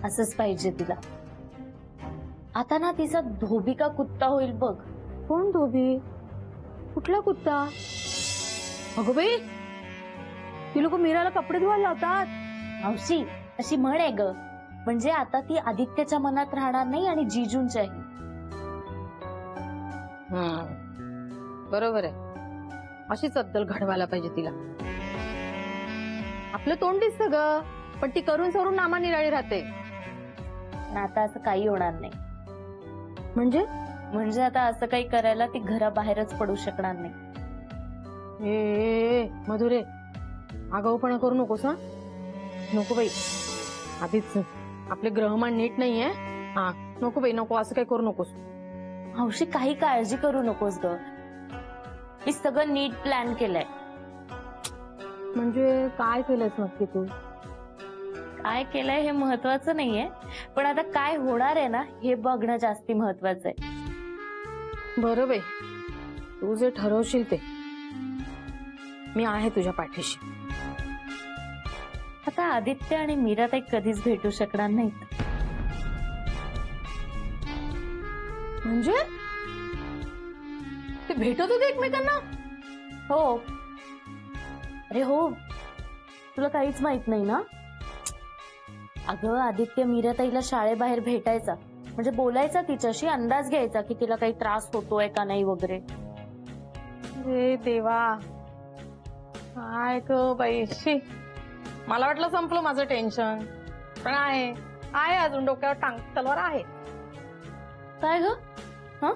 असंच पाहिजे तिला. आता ना तिचा धोबी का कुत्ता होईल बघ. कोण धोबी? कुठला कुत्ता? अगं बाई, ती लोक मीराला कपडे धुवायला लावतात. मावशी अशी म्हण आहे ग, म्हणजे आता ती आदित्यच्या मनात राहणार नाही आणि जीजूंच्याही. बरोबर आहे, अशीच अद्दल घडवायला पाहिजे तिला. आपलं तोंड दिसतं ग, पण ती करून सरून नामा निराळी राहते. पण आता असं काही होणार नाही. म्हणजे आता असं काही करायला ती घराबाहेरच पडू शकणार नाही. मधुरे, आगाऊपणा करू नकोस. हा नको बाई, आधीच आपले ग्रहमान नीट नाहीये. हा नको बाई, नको, असं काही करू नकोस. हौशी काही काळजी करू नकोस ग, मी सगळं नीट प्लॅन केलंय. म्हणजे काय केलंयस नक्की तू? काय केलंय हे महत्वाचं नाहीये, पण आता काय होणार आहे ना हे बघणं जास्ती महत्वाचं आहे. बरं बाई, तू जे ठरवशील ते, मी आहे तुझ्या पाठीशी. आता आदित्य आणि मीराताई कधीच भेटू शकणार नाहीत. म्हणजे ते भेटत होते एकमेकांना? हो. अरे हो, तुला काहीच माहित नाही ना? अगं आदित्य मीराताईला शाळेबाहेर भेटायचा, म्हणजे बोलायचा तिच्याशी, अंदाज घ्यायचा की तिला काही त्रास होतोय का नाही वगैरे. अरे देवा, काय ग बाई, शी. मला वाटलं संपलं माझं टेन्शन, पण आहे अजून डोक्यावर टांग तलवार आहे. काय ग? हा,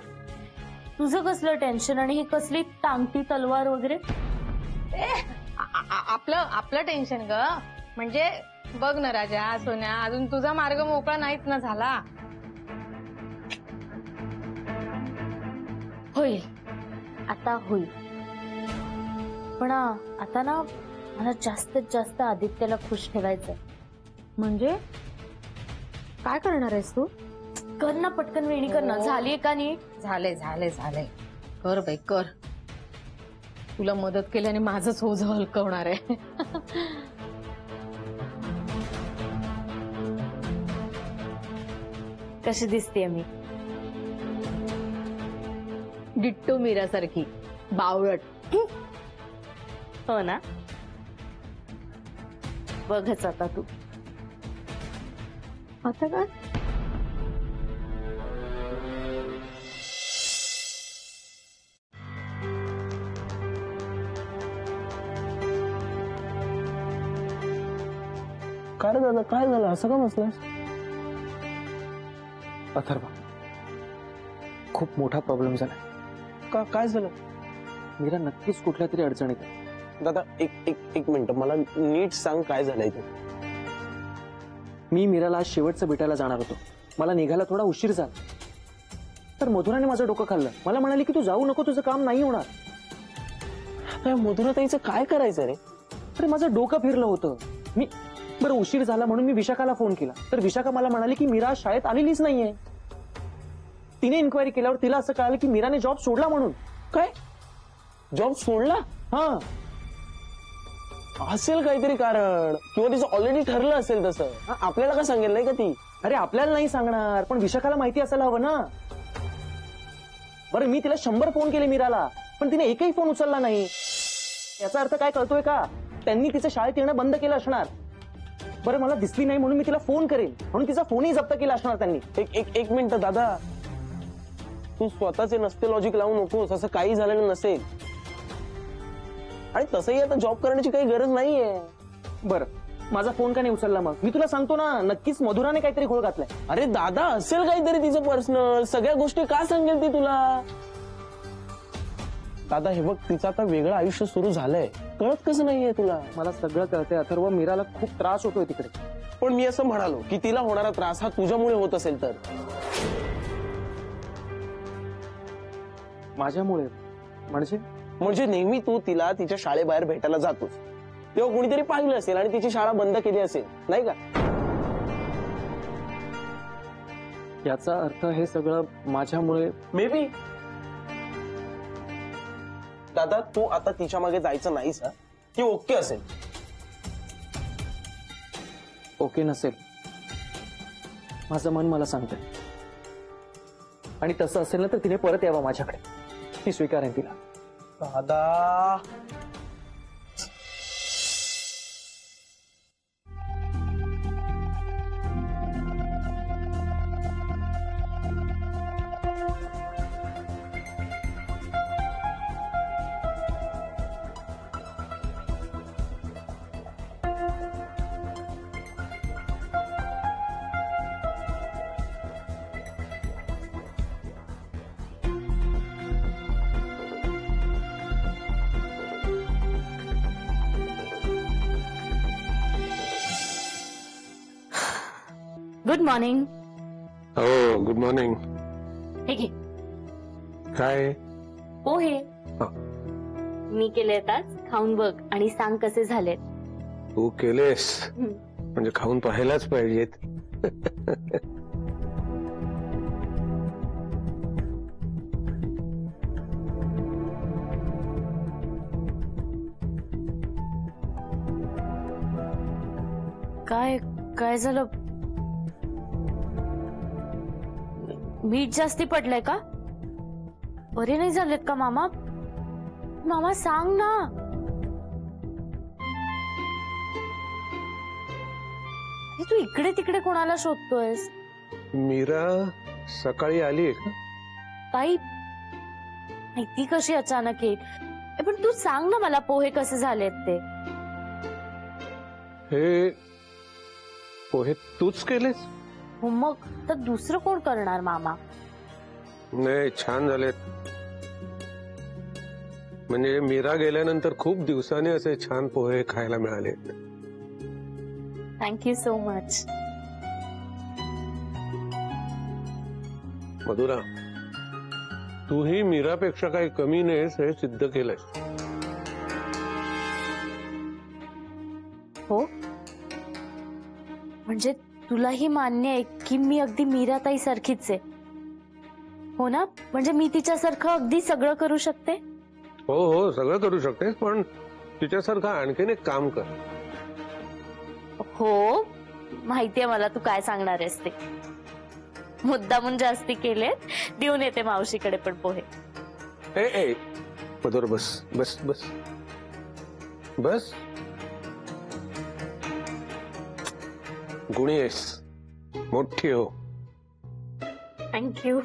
तुझं कसलं टेन्शन आणि ही कसली टांगती तलवार वगैरे? आपलं टेन्शन ग, म्हणजे बघ ना राजा, सोन्या, अजून तुझा मार्ग मोकळा नाहीच ना झाला. होईल, आता होईल. पण आता ना मला जास्तीत जास्त आदित्यला खुश ठेवायचंय. म्हणजे काय करणार आहेस तू? कर ना पटकन, वेणी कर ना. झालीये का नीट? झाले. कर बाई कर, तुला मदत केल्याने माझंच ओझं हलकं होणार आहे. कशी दिसतेय मी? डिट्टो मीरासारखी बावळट. हो ना, बघच आता तू. आता काय? काय रे दादा, काय झालं? असं का बसलास? अथर्व, खूप मोठा प्रॉब्लेम झाला. का, काय झालं? मीरा नक्कीच कुठल्या तरी अडचणीत आहे. दादा एक मिनिट, मला नीट सांग काय झालंय ते. मी मीराला आज शेवटचं भेटायला जाणार होतो. मला निघायला थोडा उशीर झाला, तर मधुराने माझं डोकं खाल्लं. मला म्हणाली की तू जाऊ नको, तुझं काम नाही होणार. आता मधुराताईचं काय करायचं रे? अरे माझं डोकं फिरलं होतं. बरं, उशीर झाला म्हणून मी विशाखाला फोन केला, तर विशाखा मला म्हणाली की मीरा शाळेत आलेलीच नाहीये. तिने इन्क्वायरी केल्यावर तिला असं कळालं की मीराने जॉब सोडला म्हणून. काय, जॉब सोडला? हा, असेल काहीतरी कारण, किंवा तिचं ऑलरेडी ठरलं असेल तसं. आपल्याला का सांगेल नाही का ती? अरे आपल्याला नाही सांगणार, पण विशाखाला माहिती असायला हवं ना. बरं, मी तिला 100 फोन केले मीराला, पण तिने एकही फोन उचलला नाही. याचा अर्थ काय कळतोय का? त्यांनी तिचं शाळेत येणं बंद केलं असणार. बरं, मला दिसली नाही म्हणून मी तिला फोन करेन, म्हणून तिचा फोनही जप्त केला असणार त्यांनी. एक मिनिट दादा, तू स्वतःचे नसते लॉजिक लावू नकोस. असं काही झालेलं नसेल, आणि तसंही आता जॉब करण्याची काही गरज नाहीये. बरं, माझा फोन का नाही उचलला मग? मी तुला सांगतो ना, नक्कीच मधुराने काहीतरी घोळ घातलाय. अरे दादा, असेल काहीतरी तिचं पर्सनल. सगळ्या गोष्टी का सांगेल ती तुला? दादा हे बघ, तिचं आता वेगळं आयुष्य सुरू झालंय, कळत कसं नाहीये तुला? मला सगळं कळतंय अथर्व, मीराला खूप त्रास होतोय तिकडे. पण मी असं म्हणालो की तिला होणारा त्रास हा तुझ्यामुळे होत असेल तर? माझ्यामुळे? म्हणजे नेहमी तू तिला तिच्या शाळेबाहेर भेटायला जातोस, तेव्हा कोणीतरी पाहिलं असेल आणि तिची शाळा बंद केली असेल, नाही का? याचा अर्थ हे सगळं माझ्यामुळे? May be. दादा, तू आता तिच्या मागे जायचं नाहीस हा? ती ओके असेल? ओके नसेल माझं मन मला सांगतंय. आणि तसं असेल ना तर तिने परत यावं माझ्याकडे. मी स्वीकारेन तिला. दादा गुड मॉर्निंग. हो गुड मॉर्निंग. हे घे काय पोहे. हा. मी केलेत आज, खाऊन बघ आणि सांग कसे झालेत. तू केलेस म्हणजे खाऊन पाहायलाच पाहिजेत. काय काय झालं? मीठ जास्ती पडलंय का? बरे नाही झालेत का मामा? मामा सांग ना. अरे तू इकडे तिकडे कोणाला शोधतोयस? मीरा सकाळी आली आहे का? काही माहिती कशी अचानक येईल? पण तू सांग ना मला पोहे कसे झालेत ते. हे पोहे तूच केलेस? हो मग तर दुसरं कोण करणार मामा? नाही छान झालेत. म्हणजे मीरा गेल्यानंतर खूप दिवसांनी असे छान पोहे खायला मिळाले. Thank you so much. मधुरा तूही मीरापेक्षा काही कमी नाहीस हे सिद्ध केलंयस. हो म्हणजे तुलाही मान्य आहे की मी अगदी मीराताई सारखीच आहे हो ना? म्हणजे मी तिच्यासारखं अगदी सगळं करू शकते. हो हो सगळं करू शकतेस पण तिच्यासारखं आणखीन एक काम कर. हो माहितीये मला तू काय सांगणार आहेस ते. मुद्दामून जास्ती केलेत. देऊन येते मावशीकडे पण पोहे. ए मधुरा बस बस बस बस. गुणी आहेस, मोठी हो. थँक्यू.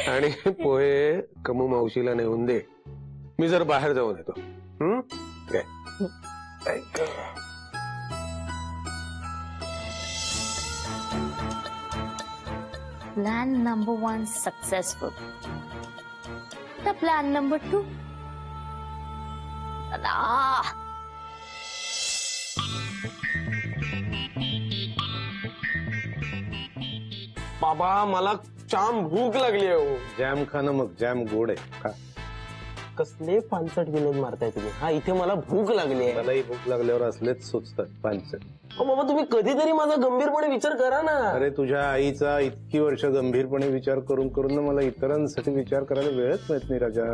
आणि पोहे कमू मावशीला नेऊन दे. मी जर बाहेर जाऊन येतो. काय प्लॅन नंबर 1 सक्सेसफुल. आता प्लॅन नंबर 2. बाबा मला जाम भूक लागली आहे. जॅम खाणं मग जॅम गोड आहे खा. कसले पानसट विनोद मारताय तुम्ही? हा इथे मला भूक लागली आहे. मलाही भूक लागल्यावर असलेच सुचतात पानसट. बाबा तुम्ही कधीतरी माझा गंभीरपणे विचार करा ना. अरे तुझ्या आईचा इतकी वर्ष गंभीरपणे विचार करून करून ना मला इतरांसाठी विचार करायला वेळच मिळत नाही राजा.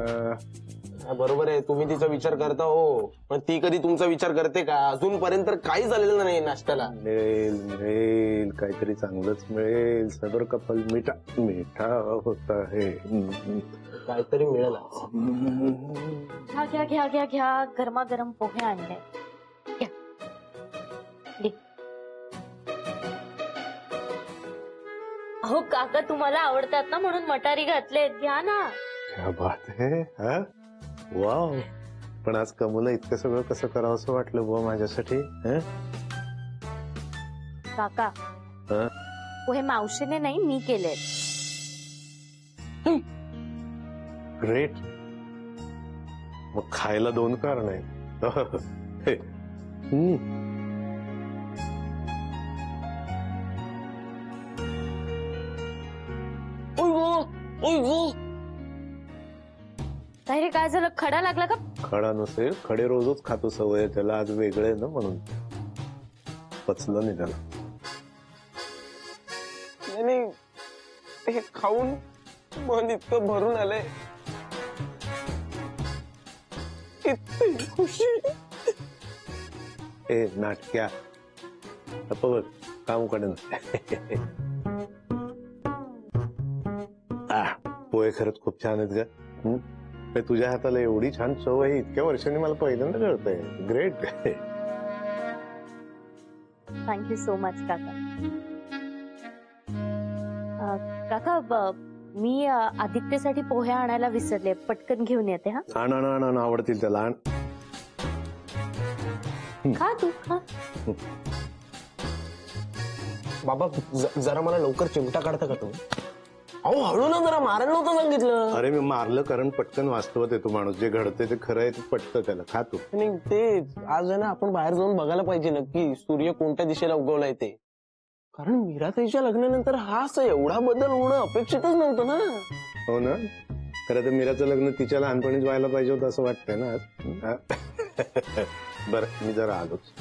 बरोबर आहे तुम्ही तिचा विचार करता हो पण ती कधी तुमचा विचार करते का? अजूनपर्यंत काही झालेलं नाही नाश्त्याला. मिळेल मिळेल काहीतरी चांगलंच मिळेल. सबर का फल मीठा मीठा होता है. काहीतरी मिळेल. घ्या घ्या घ्या घ्या घ्या. गरमागरम पोहे आणले. घ्या. घे. अहो काका तुम्हाला आवडतात ना म्हणून मटारी घातलेत. घ्या ना. क्या बात है. हा वाव. पण आज कमूला इतकं सगळं कसं करावं असं वाटलं बुवा माझ्यासाठी. काका पोहे मावशीने नाही मी केलेत. ग्रेट. मग खायला 2 कारण आहेत. काय रे काय झालं? खडा लागला का? खडा नसेल. खडे रोजच खातो सवय त्याला. आज वेगळे आहे ना म्हणून पचलं नाही त्याला. नाही हे खाऊन मन इतकं भरून आलंय. इतकी खुशी. ए नाटक्या बघ काम कडे खरंच खूप छान आहेत का? ते तुझ्या हाताला एवढी छान चव आहे इतक्या वर्षांनी मला पहिल्यांदा कळतंय. ग्रेट. थँक्यू सो मच काका. काका मी आदित्यसाठी पोहे आणायला विसरले, पटकन घेऊन येते. हा आण आण आण आण, आवडतील त्याला. आण. खा तू खा. बाबा जरा मला लवकर चिमटा काढता का तुम्ही? अहो हळू ना, जरा मारायला नव्हतं सांगितलं. अरे मी मारलं कारण पटकन वास्तवात येतो माणूस. जे घडतंय ते खरं आहे, ते पटतं त्याला. खा तू. आणि ते आज आहे ना, आपण बाहेर जाऊन बघायला पाहिजे नक्की सूर्य कोणत्या दिशेला उगवलाय ते. कारण मीराताईच्या लग्नानंतर हा असं एवढा बदल होणं अपेक्षितच नव्हतं ना. हो ना. खरं तर मीराचं लग्न तिच्या लहानपणीच व्हायला पाहिजे होतं असं वाटतंय ना आज. बरं मी जरा आलोच.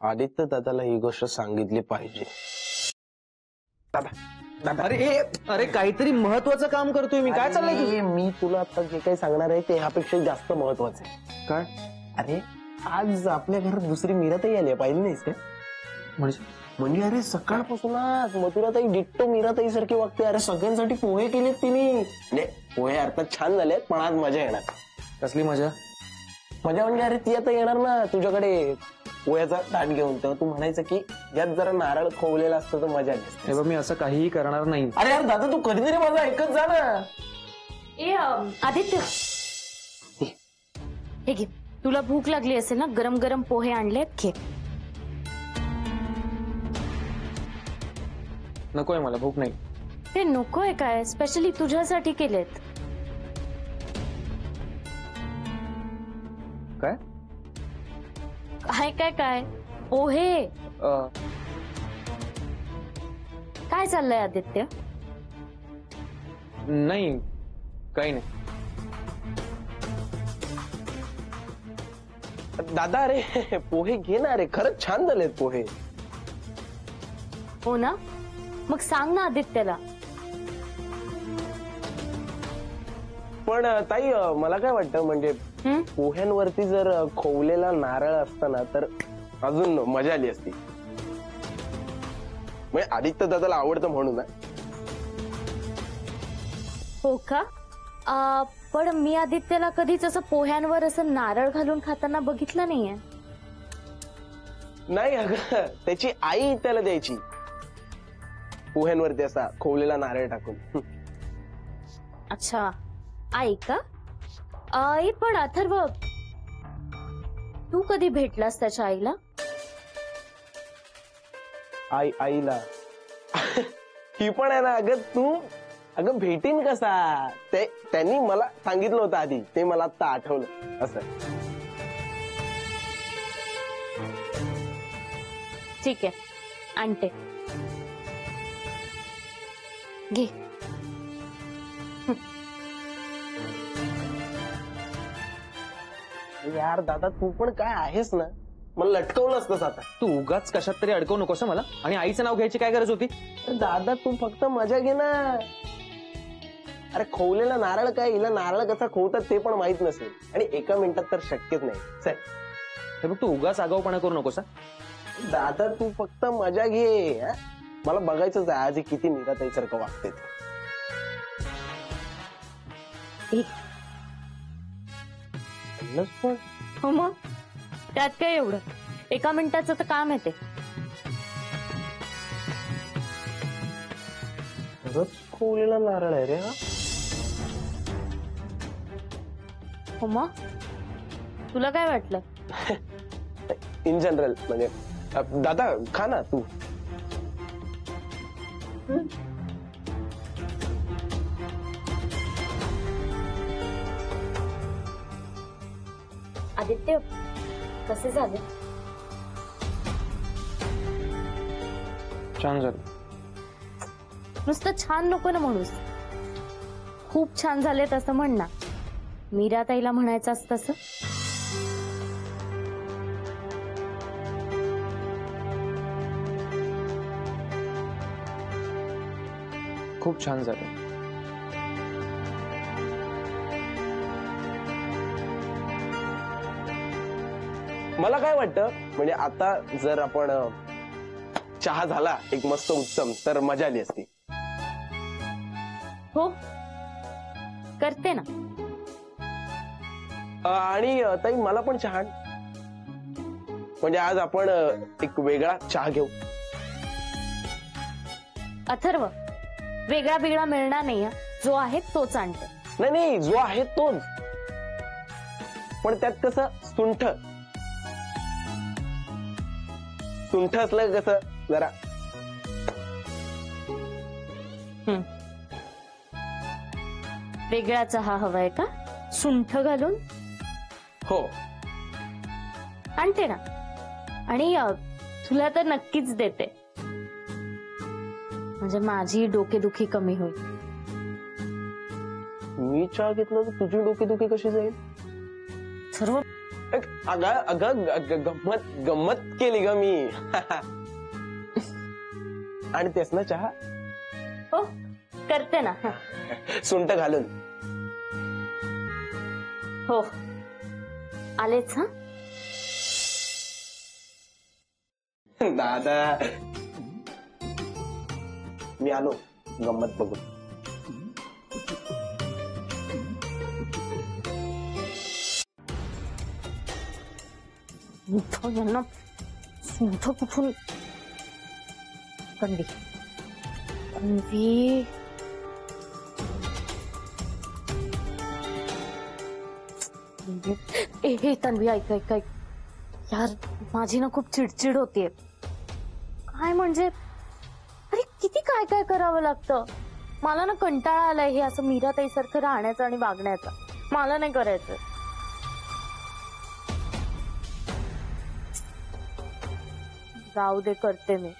आदित्य दादाला ही गोष्ट सांगितली पाहिजे. अरे काहीतरी महत्वाचं काम करतोय मी. काय चाललंय तुझं? अरे, मी तुला आता जे काही सांगणार आहे ते ह्यापेक्षा जास्त महत्वाचं आहे. काय? अरे आज आपल्या घरात दुसरी मीराताई आली, पाहिजे नाहीस काय? म्हणजे अरे सकाळपासूनच मथुराताई डिट्टो मीराताई सारखी वागते. अरे सगळ्यांसाठी पोहे केलेत तिने. म्हणजे पोहे अर्थात छान झालेत, पण आज मजा येणार. कसली मजा? मजा म्हणजे अरे ती आता येणार ना तुझ्याकडे पोह्याचा ताट घेऊन, तेव्हा तू म्हणायचं की यात जरा नारळ खोवलेला असतं तर मजा आली असते. हे बघ, मी असं काहीही करणार नाही. अरे यार दादा, तू कधीतरी माझं ऐकत जा ना. ए आदित्य, हे घे. तुला भूक लागली असेल ना, गरम गरम पोहे आणलेत, घे. नकोय मला, भूक नाही. ते नकोय काय? स्पेशली तुझ्यासाठी केलेत. काय? काय काय काय पोहे. काय चाललंय आदित्य? नाही, काही नाही. दादा अरे पोहे घे ना. अरे खरंच छान झालेत पोहे. हो ना, मग सांग ना आदित्यला. पण ताई मला काय वाटतं, म्हणजे पोह्यांवरती जर खोवलेला नारळ असताना तर अजून मजा आली असती. म्हणजे आदित्य दादाला आवडतं म्हणून ना. हो का? पण मी आदित्यला कधीच असं पोह्यांवर असं नारळ घालून खाताना बघितलं नाहीये. नाही अगं, त्याची आई त्याला द्यायची पोह्यांवरती असा खोवलेला नारळ टाकून. अच्छा, आई का? आई, पण अथर्व, तू कधी भेटलास त्याच्या आईला? आईला ही पण आहे ना. अगं भेटीन कसा, ते त्यांनी मला सांगितलं होतं आधी, ते मला आता आठवलं. असं ठीक आहे, आणते, घे. यार दादा, तू पण काय आहेस ना, मला लटकवलं असतंस आता. तू उगाच कशात तरी अडकवू नकोस मला. आणि आईचं नाव घ्यायची काय गरज होती? दादा तू फक्त मजा घे ना. अरे खोवलेला नारळ काय, हिला नारळ कसा खोवतात ते पण माहित नसेल, आणि एका मिनिटात तर शक्यच नाही. चल हे बघ, तू उगाच आगाऊपणा करू नकोस. दादा तू फक्त मजा घे. मला बघायचंच आहे आज किती मीराताईसारखं वागते ते. पण हो मग त्यात काय एवढं, एका मिनिटाचं तर काम आहे ते. खरंच खोवलेला नारळ आहे रे हा. हो मग तुला काय वाटलं? इन जनरल म्हणजे दादा खा ना तू. आदित्य, कसे झाले? छान झालं. नुसतं छान नको ना म्हणूस, खूप छान झालेत असं म्हण ना. मीराताईला म्हणायचं असतं तसं. खूप छान झालं. मला काय वाटतं, म्हणजे आता जर आपण चहा झाला एक मस्त उत्तम तर मजा आली असती. हो करते ना. आणि ताई मला पण चहा आण. म्हणजे आज आपण एक वेगळा चहा घेऊ. अथर्व वेगळा बिगळा मिळणार नाही हं. जो आहे तोच आणते. नाही नाही जो आहे तोच, पण त्यात कसं सुंठ सुंठ असलं कसं जरा. वेगळा चहा हवाय का सुंठ घालून? हो आणते ना. आणि तुला तर नक्कीच देते. म्हणजे माझी डोकेदुखी कमी होईल. मी चहा घेतला तर तुझी डोकेदुखी कशी जाईल? सर्व अगं गंमत गंमत केली ग मी. आणि तेच ना चहा हो करते ना. सुंठ घालून. हो आलेच हा. दादा मी आलो गंमत बघून. यांना सुंठ कुठून? तन्वी तन्वी हे तन्वी ऐक ऐक ऐक यार, माझी ना खूप चिडचिड होतीये. काय म्हणजे अरे किती काय काय करावं लागतं. मला ना कंटाळा आलाय हे असं मीराताई सारखं राहण्याचा आणि वागण्याचा. मला नाही करायचं. जाऊ दे करते मी.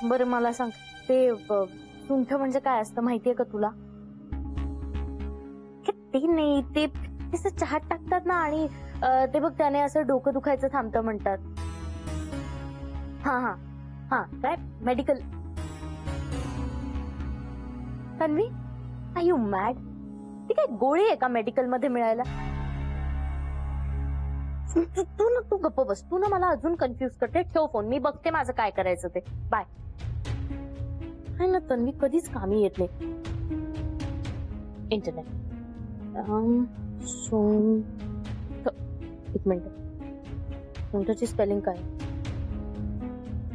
बरं मला सांग ते सुंठ म्हणजे काय असतं माहितीये का तुला? ते नाही ते असं चहात टाकतात ना आणि ते बघ त्याने असं डोकं दुखायचं थांबतं म्हणतात. हा हा हा काय medical. Tanvi are you mad? ती काय गोळी आहे का मेडिकल मध्ये मिळायला? तू गप्प बस. तू ना मला अजून कन्फ्युज करते. ठेव फोन. मी बघते माझं काय करायचं ते. बाय. आहे ना तन्वी कधीच कामी येत नाही. इंटरनेट एक मिनिट. सुंठची स्पेलिंग काय?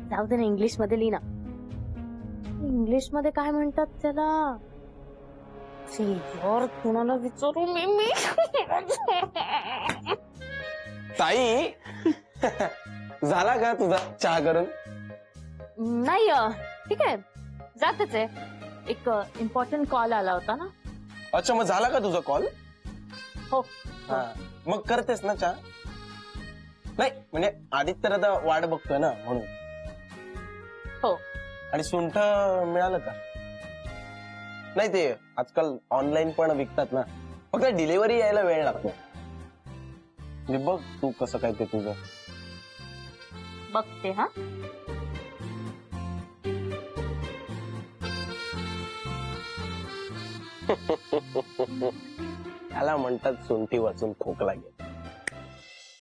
जाऊ दे ना इंग्लिश मध्ये लिही ना. इंग्लिश मध्ये काय म्हणतात त्याला? कुणाला विचारू मी ताई झाला का तुझा चहा करून? नाही ठीक आहे जातच आहे. एक इम्पॉर्टंट कॉल आला होता ना. अच्छा मग झाला का तुझा कॉल? हो मग करतेस ना चहा? नाही म्हणजे आधीच तर आता वाट बघतोय ना म्हणून. हो. आणि सुंठ मिळालं का? नाही ते आजकाल ऑनलाईन पण विकतात ना. फक्त डिलिव्हरी यायला वेळ लागतो. म्हणजे बघ तू कसं काय ते तुझं. बघते हा. त्याला म्हणतात सुंठी वाचून खोकला गेला.